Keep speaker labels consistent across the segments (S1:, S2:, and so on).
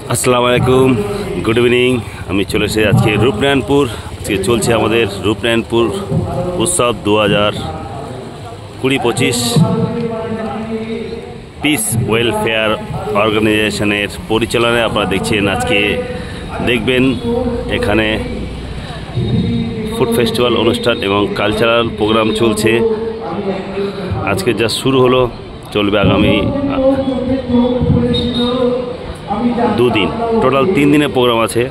S1: আসসালামু আলাইকুম, good evening. আমি চলে এসেছি আজকে রূপনারায়ণপুর। আজকে চলছে আমাদের রূপনারায়ণপুর উৎসব 2020-25 পিস ওয়েলফেয়ার অর্গানাইজেশনের পরিচালনায় আপনারা দেখছেন। আজকে দেখবেন এখানে ফুড ফেস্টিভ্যাল অনুষ্ঠান এবং কালচারাল প্রোগ্রাম চলছে। আজকে যা শুরু হলো, চলবে আগামী 2 দিন, টোটাল 3 দিনের প্রোগ্রাম আছে।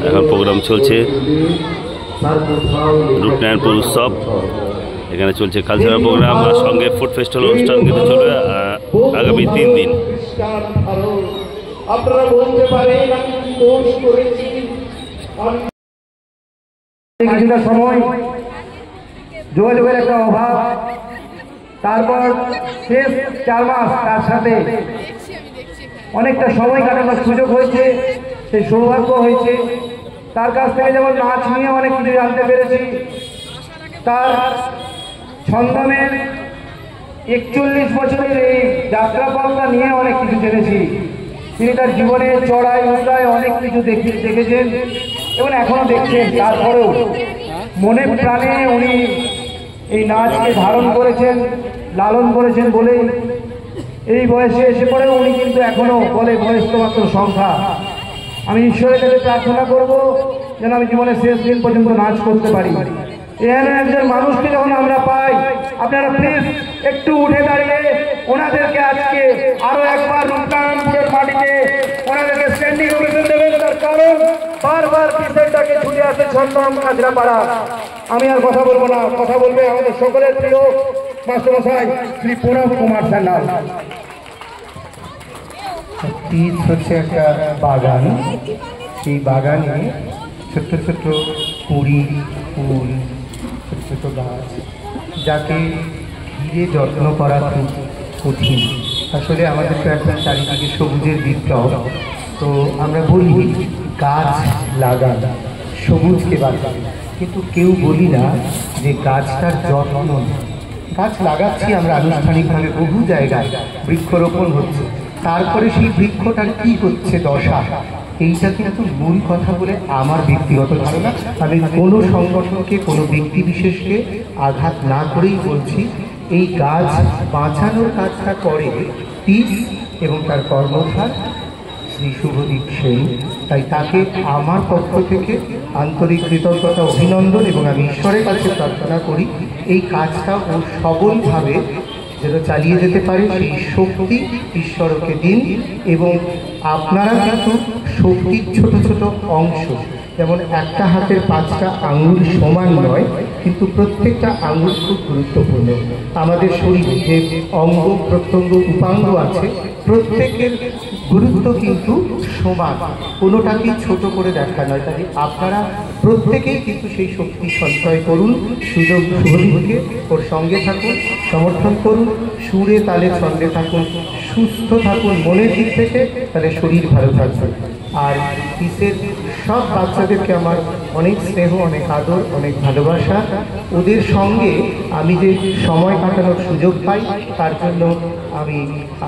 S1: এখন প্রোগ্রাম চলছে রূপনারায়ণপুর উৎসব, এখানে চলছে কালচারাল প্রোগ্রাম আর সঙ্গে ফুড ফেস্টিভ্যাল অনুষ্ঠান কিন্তু চলবে আগামী 3 দিন।
S2: কিছুটা সময় যোগাযোগের একটা অভাব, তারপর শেষ 4 মাস তার সাথে অনেকটা সময় কাটানোর সুযোগ হয়েছে, সেই সৌভাগ্য হয়েছে। তার কাছ থেকে যেমন নাচ নিয়ে অনেক কিছু জানতে পেরেছি, তার ছন্দমের 41 বছরের এই যাত্রাপথটা নিয়ে অনেক কিছু জেনেছি। তিনি তার জীবনে চড়াই উতরায় অনেক কিছু দেখেছেন এবং এখনো দেখছেন। তারপরেও মনে প্রাণে উনি এই নাচকে ধারণ করেছেন, লালন করেছেন বলেই এই বয়সে এসে পড়েও উনি কিন্তু এখনো বলে বয়স তো মাত্র সংখ্যা। আমি ঈশ্বরের কাছে প্রার্থনা করব যেন আমি জীবনের শেষ দিন পর্যন্ত নাচ করতে পারি। এখানে একজন মানুষকে যখন আমরা পাই, আপনারা প্লিজ একটু উঠে দাঁড়িয়ে ওনাদেরকে আজকে আরো একবার রূপনারায়ণপুরের মাটিতে ওনাদেরকে স্ট্যান্ডিং ওভেশন দেবেন। তার কারণ বারবার পিসেরটাকে ছুটে আসে ছন্দম কাজরাপাড়া। আমি আর কথা বলবো না, কথা বলবে আমাদের সকলের প্রিয় মাস্টারমশাই শ্রী প্রণব কুমার সান্যাল। পিস হচ্ছে একটা বাগান, সেই বাগানে ছোট্ট ছোট্ট কুড়ি ফুল, ছোট ছোট গাছ, যাকে ঘিরে যত্ন করা খুব কঠিন। আসলে আমাদের তো এখন চারিদিকে সবুজের বিপ্লব, তো আমরা বলি গাছ লাগান, সবুজকে বাঁচান, কিন্তু কেউ বলি না যে গাছটার যত্ন। গাছ লাগাচ্ছি আমরা আনুষ্ঠানিকভাবে বহু জায়গায়, বৃক্ষরোপণ হচ্ছে, তারপরে সেই বৃক্ষটার কি হচ্ছে দশা, এইটা কিন্তু মূল কথা বলে আমার ব্যক্তিগত ধারণা। আমি কোনো সংগঠনকে, কোনো ব্যক্তি বিশেষকে আঘাত না করেই বলছি, এই গাছ বাঁচানোর কাজটা করে পিস এবং তার কর্মধার শ্রী শুভদীপ সেন। তাই তাকে আমার পক্ষ থেকে আন্তরিক কৃতজ্ঞতা, অভিনন্দন, এবং আমি ঈশ্বরের কাছে প্রার্থনা করি এই কাজটা ও সবলভাবে যেন চালিয়ে যেতে পারে, সেই শক্তি ঈশ্বর ওকে দিন। এবং আপনারা কিন্তু শক্তির ছোট ছোট অংশ, যেমন একটা হাতের 5টা আঙুল সমান নয়, কিন্তু প্রত্যেকটা আঙুল খুব গুরুত্বপূর্ণ। আমাদের শরীরে যে অঙ্গ প্রত্যঙ্গ উপাঙ্গ আছে, প্রত্যেকের গুরুত্ব কিন্তু সমান, কোনোটাকেই ছোট করে দেখা নয়। তাই আপনারা প্রত্যেকেই কিন্তু সেই শক্তি সঞ্চয় করুন, সুযোগ সুবিধাকে ওর সঙ্গে থাকুন, সমর্থন করুন, সুরে তালে ছন্দে থাকুন, সুস্থ থাকুন মনের দিক থেকে, তাহলে শরীর ভালো থাকবে। আর পিসের সব বাচ্চাদেরকে আমার অনেক স্নেহ, অনেক আদর, অনেক ভালোবাসা। ওদের সঙ্গে আমি যে সময় কাটানোর সুযোগ পাই, তার জন্য আমি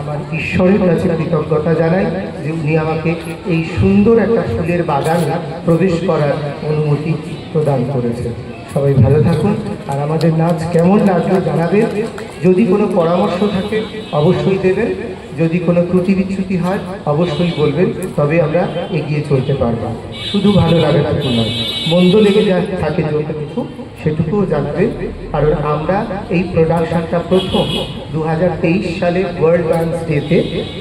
S2: আমার ঈশ্বরের কাছে কৃতজ্ঞতা জানাই যে উনি আমাকে এই সুন্দর একটা ফুলের বাগানে প্রবেশ করার অনুমতি প্রদান করেছেন। সবাই ভালো থাকুন, আর আমাদের নাচ কেমন লাগলো জানাবেন। যদি কোনো পরামর্শ থাকে অবশ্যই দেবেন, যদি কোনো ত্রুটি বিচ্যুতি হয় অবশ্যই বলবেন, তবে আমরা এগিয়ে চলতে পারবো। শুধু ভালো লাগাটুকু নয়, মন্দ লেগে যা থাকে যতটুকু সেটুকুও জানাবেন। কারণ আমরা এই প্রোডাকশনটা প্রথম 2023 সালে ওয়ার্ল্ড ডান্স ডেতে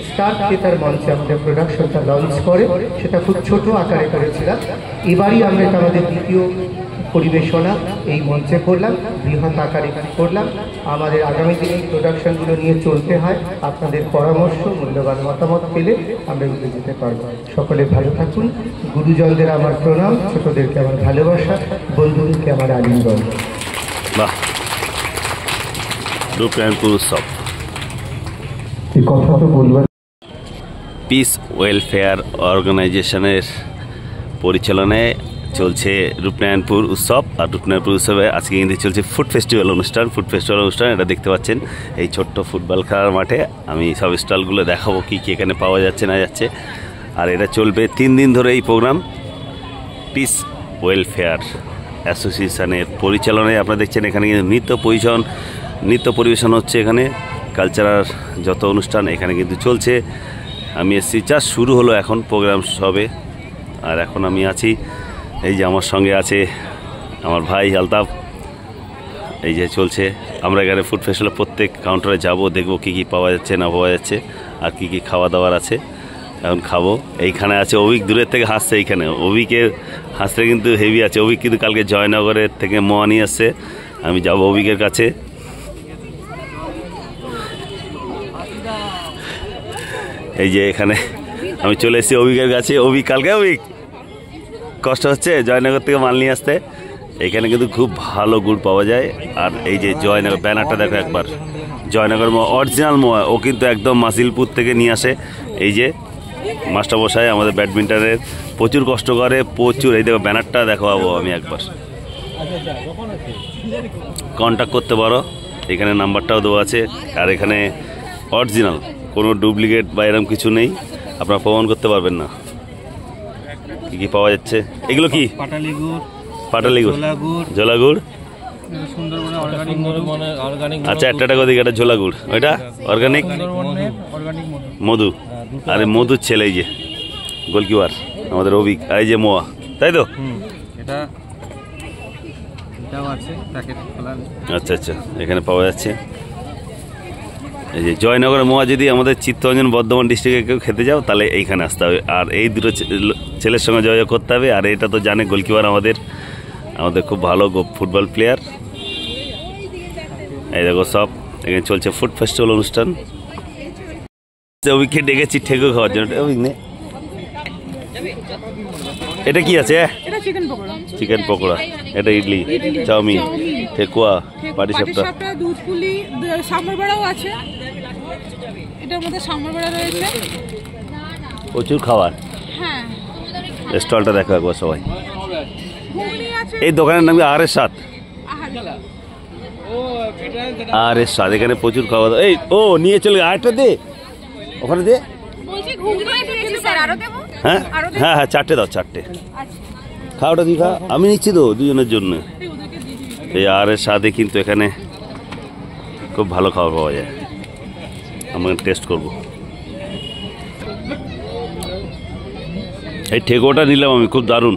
S2: স্টার থিয়েটার মঞ্চে আমাদের প্রোডাকশনটা লঞ্চ করে, সেটা খুব ছোট আকারে করেছিলাম। এবারই আমরা এটা আমাদের দ্বিতীয় পরিবেশনা এই মঞ্চে করলাম, বৃহৎ আকারে করলাম। আমাদের আগামী দিনে এই প্রোডাকশনগুলো নিয়ে চলতে হয়, আপনাদের পরামর্শ, মূল্যবান মতামত পেলে আমরা এগিয়ে যেতে পারবো। সকলে ভালো থাকুন। গুরুজনদের আমার প্রণাম, ছোটদেরকে আমার ভালোবাসা, বন্ধুদেরকে আমার আলিঙ্গন।
S1: বাহ, রূপনারায়ণপুর উৎসব
S2: এই কথা তো বলবেন।
S1: পিস ওয়েলফেয়ার অর্গানাইজেশনের পরিচালনায় চলছে রূপনারায়ণপুর উৎসব। আর রূপনারায়ণপুর উৎসবে আজকে কিন্তু চলছে ফুড ফেস্টিভ্যাল অনুষ্ঠান। ফুড ফেস্টিভ্যাল অনুষ্ঠান এটা দেখতে পাচ্ছেন এই ছোট্ট ফুটবল খেলার মাঠে। আমি সব স্টলগুলো দেখাবো কী কী এখানে পাওয়া যাচ্ছে না যাচ্ছে। আর এটা চলবে 3 দিন ধরে এই প্রোগ্রাম। পিস ওয়েলফেয়ার অ্যাসোসিয়েশনের পরিচালনায় আপনারা দেখছেন এখানে কিন্তু নৃত্য পরিবেশন হচ্ছে। এখানে কালচারাল যত অনুষ্ঠান এখানে কিন্তু চলছে। আমি এসছি জাস্ট শুরু হলো এখন প্রোগ্রাম সবে। আর এখন আমি আছি, এই যে আমার সঙ্গে আছে আমার ভাই আলতাফ। এই যে চলছে, আমরা এখানে ফুড ফেস্টিভ্যালে প্রত্যেক কাউন্টারে যাব, দেখব কী কী পাওয়া যাচ্ছে না পাওয়া যাচ্ছে আর কী কী খাওয়া দাওয়ার আছে। এখন খাবো। এইখানে আছে অভিক, দূরের থেকে হাসছে। এইখানে অভিকের হাসতে কিন্তু হেভি আছে। অভিক কিন্তু কালকে জয়নগরের থেকে মোয়া নিয়ে আসছে। আমি যাব অভিকের কাছে। এই যে এখানে আমি চলে এসেছি অভিকের কাছে। অভিক কষ্ট হচ্ছে জয়নগর থেকে মাল নিয়ে আসতে। এখানে কিন্তু খুব ভালো গুড় পাওয়া যায়। আর এই যে জয়নগর ব্যানারটা দেখো একবার, জয়নগর মোয়া অরিজিনাল মোয়া। ও কিন্তু একদম মাসিলপুর থেকে নিয়ে আসে। এই যে মাস্টারমশাই আমাদের ব্যাডমিন্টনের প্রচুর কষ্ট করে, প্রচুর। এই দেখো ব্যানারটা দেখাবো আমি একবার, কন্ট্যাক্ট করতে পারো। এখানে নাম্বারটাও দেওয়া আছে। আর এখানে অরিজিনাল, কোনো ডুপ্লিকেট বা এরকম কিছু নেই, আপনারা প্রমাণ করতে পারবেন না। কী কী পাওয়া যাচ্ছে এগুলো? কি পাটালি গুড়, ঝোলা গুড়। আচ্ছা একটা টাকা দিকে, এটা ঝোলা গুড়, ওইটা অর্গানিক মধু। আরে মধুর ছেলে এই যে গোলকিপার আমাদের অভিক। এই যে মোয়া, তাই তো? আচ্ছা আচ্ছা, এখানে পাওয়া যাচ্ছে। এই যে জয়নগরের মোয়া যদি আমাদের চিত্তরঞ্জন বর্ধমান ডিস্ট্রিক্টে কেউ খেতে যাও তাহলে এইখানে আসতে হবে। আর এই দুটো ছেলের সঙ্গে যোগাযোগ করতে হবে। আর এটা তো জানে গোলকিপার আমাদের খুব ভালো ফুটবল প্লেয়ার। এই দেখো সব এখানে চলছে ফুড ফেস্টিভ্যাল অনুষ্ঠান। অভিকে ডেকেছি ঠেকো খাওয়ার জন্য। এটা কি আছে? চিকেন পকোড়া, এটা ইডলি, চাউমিন, ঠেকুয়া, পাটিসাপটা,
S3: দুধ পুলি, সাম্বার বড়াও আছে। এটার মধ্যে সাম্বার বড়া রয়েছে।
S1: প্রচুর খাবার।
S3: হ্যাঁ,
S1: স্টলটা দেখো একবার সবাই। এই দোকানের নাম কি? আর-এর স্বাদ। আর-এর স্বাদ, এখানে প্রচুর খাওয়া দাওয়া। এই ও নিয়ে চলে আরেকটা দে, ওখানে দে। হ্যাঁ হ্যাঁ হ্যাঁ, 4টে দাও, 4টে। খাওয়াটা দিয়ে খা, আমি নিচ্ছি তো দুজনের জন্য। এই আর-এর স্বাদে কিন্তু এখানে খুব ভালো খাবার পাওয়া যায়। আমরা টেস্ট করব। এই ঠেকোটা নিলাম আমি, খুব দারুণ,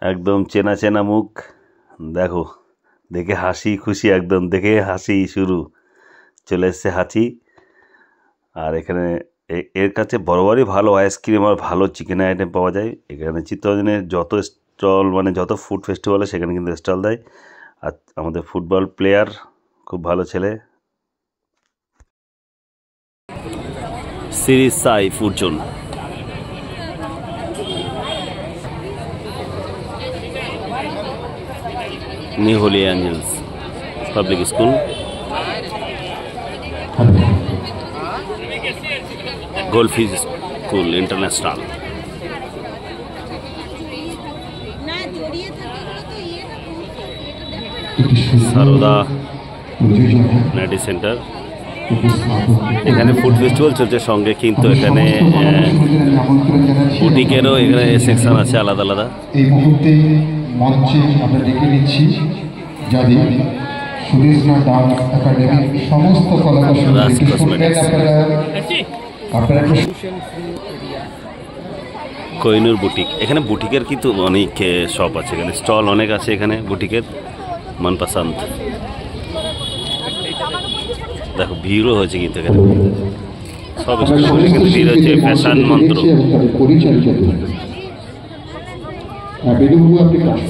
S1: একদম চেনা চেনা মুখ। দেখো, দেখে হাসি খুশি, একদম দেখে হাসি শুরু, চলে এসছে হাসি। আর এখানে এর কাছে বরাবরই ভালো আইসক্রিম আর ভালো চিকেন আইটেম পাওয়া যায়। এখানে চিত্তরঞ্জনের যত স্টল, মানে যত ফুড ফেস্টিভ্যালে সেখানে কিন্তু স্টল দেয়। আর আমাদের ফুটবল প্লেয়ার খুব ভালো ছেলে, series Sai food zone. New Holy Angels Public School, Goldfish School International, Sarada nighty centre. এখানে ফুড ফেস্টিভ্যাল চলছে, সঙ্গে কিন্তু এখানে বুটিকেরও এখানে সেকশন আছে আলাদা আলাদা।
S4: এই মুহূর্তে মঞ্চে আমরা ডেকে নিচ্ছি যাদের সুদেশনা ডান্স একাডেমির সমস্ত আপনারা
S1: কোহিনুর বুটিক। এখানে বুটিকের কিন্তু অনেক শপ আছে, এখানে স্টল অনেক আছে। এখানে বুটিকের মনপসন্দ। দেখো ভিড়ও হয়েছে কিন্তু এখানে সব স্টলে কিন্তু ভিড় হচ্ছে। ফ্যাশন মন্ত্র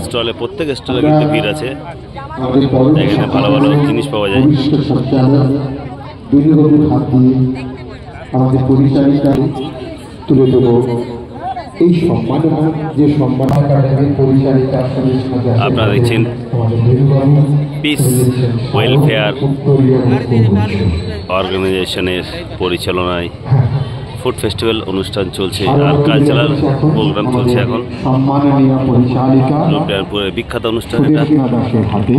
S1: স্টলে, প্রত্যেক স্টলে কিন্তু ভিড় আছে। এখানে ভালো ভালো জিনিস পাওয়া যায়।
S4: আমাদের পরিচালিকা তুলে দেবো এই সম্মাননা, যে সম্মান পরিচালিকা
S1: আপনারা দেখছেন পিস ওয়েলফেয়ার অর্গানাইজেশনের পরিচালনায় ফুড ফেস্টিভ্যাল অনুষ্ঠান চলছে আর কালচারাল প্রোগ্রাম চলছে এখন।
S4: সম্মাননীয় পরিচালিকা
S1: লুটিয়ারপুরের বিখ্যাত অনুষ্ঠান এটা।
S4: সুদেষ্ণা দাসের হাতে,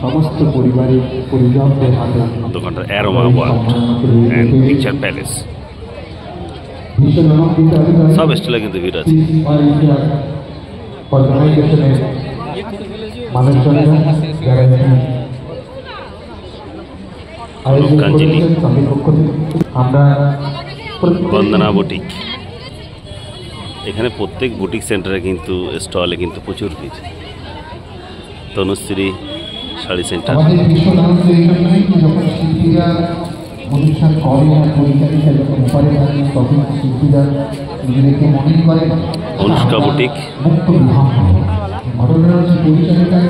S4: সমস্ত পরিবারের পরিজনদের হাতে
S1: দোকানটা aroma world and picture palace. সব স্টলে কিন্তু ভিড় আছে।
S4: অর্গানাইজেশনের মানুষজনেরা যারা
S1: কাঞ্জিলি
S4: আমরা
S1: বন্দনা বুটিক, এখানে প্রত্যেক বুটিক সেন্টারে কিন্তু স্টলে কিন্তু প্রচুর ভিড়। তনুশ্রী শাড়ি সেন্টার।
S4: আমাদের ভীষণ আনন্দ এই জন্যই যখন শিল্পীরা অনুষ্ঠান করে আর পরিচালিকা যখন উপরে থাকে তখন শিল্পীরা নিজেদেরকে মনে করে
S1: অনুষ্কা বুটিক,
S4: মুক্ত বিধান হয়। ঘটনা হচ্ছে পরিচালিকা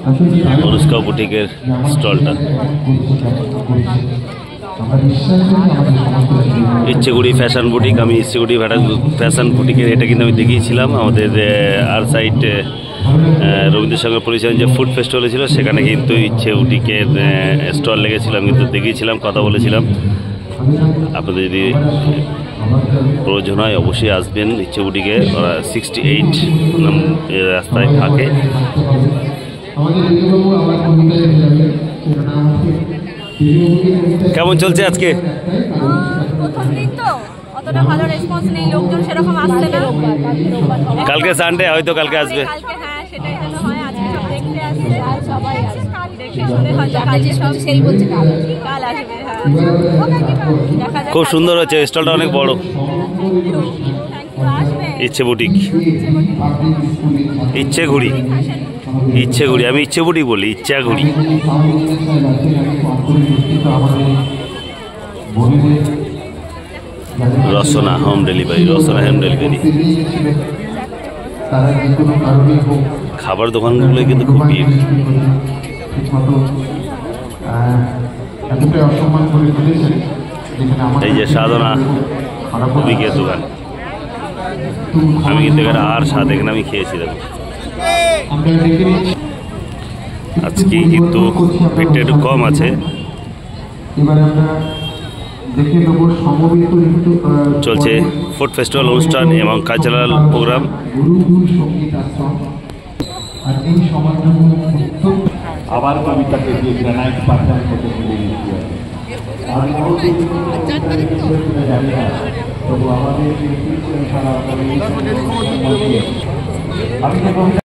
S4: আসলে
S1: অনুষ্কা বুটিকের স্টলটা।
S4: আমরা বিশ্বাস করি আমাদের সমস্ত
S1: ইচ্ছেগুড়ি ফ্যাশন বুটিক। আমি ইচ্ছেগুড়ি ফ্যাশন বুটিকের এটা কিন্তু আমি দেখিয়েছিলাম আমাদের আর সাইড রবীন্দ্র সঙ্গে পরিচয় যে ফুড ফেস্টিভ্যাল ছিল, সেখানে কিন্তু ইচ্ছে বুটিকের স্টল লেগেছিলাম, কিন্তু দেখিয়েছিলাম, কথা বলেছিলাম। আপনাদের যদি প্রয়োজন হয় অবশ্যই আসবেন ইচ্ছে বুটিকে। ওরা 68 রাস্তায় থাকে। কেমন চলছে আজকে?
S5: প্রথম দিন তো অতটা ভালো রেসপন্স নেই, লোকজন সেরকম আসছে না।
S1: কালকে সানডে, হয়তো কালকে আসবে।
S5: কালকে হ্যাঁ সেটাই জন্য হয়, আজকে সব দেখতে আসছে, সবাই দেখে শুনে হয়তো কালকে সব সেই বলছে কাল আসবে। হ্যাঁ দেখা যাক।
S1: খুব সুন্দর হচ্ছে, স্টলটা অনেক বড়।
S5: আসবে
S1: ইচ্ছে বুটিক, ইচ্ছে ঘুড়ি, ইচ্ছে ঘুড়ি। আমি ইচ্ছে বুটিক বলি, ইচ্ছা ঘুড়ি। রসনা হোম ডেলিভারি, রসনা হোম ডেলিভারি।
S4: তারা যে কোনো কারণে হোক
S1: খাবার দোকানগুলো কিন্তু খুব ভিড়।
S4: এতটাই অসম্মান করে ফেলেছেন যেখানে
S1: এই যে সাধনা বিকের দোকান, আমি কিন্তু এখানে আর স্বাদ এখানে আমি খেয়েছি। দেখো
S4: আমরা ডেকে নিচ্ছি।
S1: আজকে কিন্তু ভিড়টা একটু কম আছে।
S4: এবারে আমরা দেখে নেব সমবেত একটু
S1: চলছে ফুড ফেস্টিভ্যাল অনুষ্ঠান এবং কালচারাল প্রোগ্রাম।
S4: গুরুকুল সঙ্গীত আশ্রম আর এই সমাজের
S6: আবার কবিতাকে দিয়ে গ্রানাইট পাথর মতো মিলে দিতে হবে। আর তবু আমাদের সারা আমি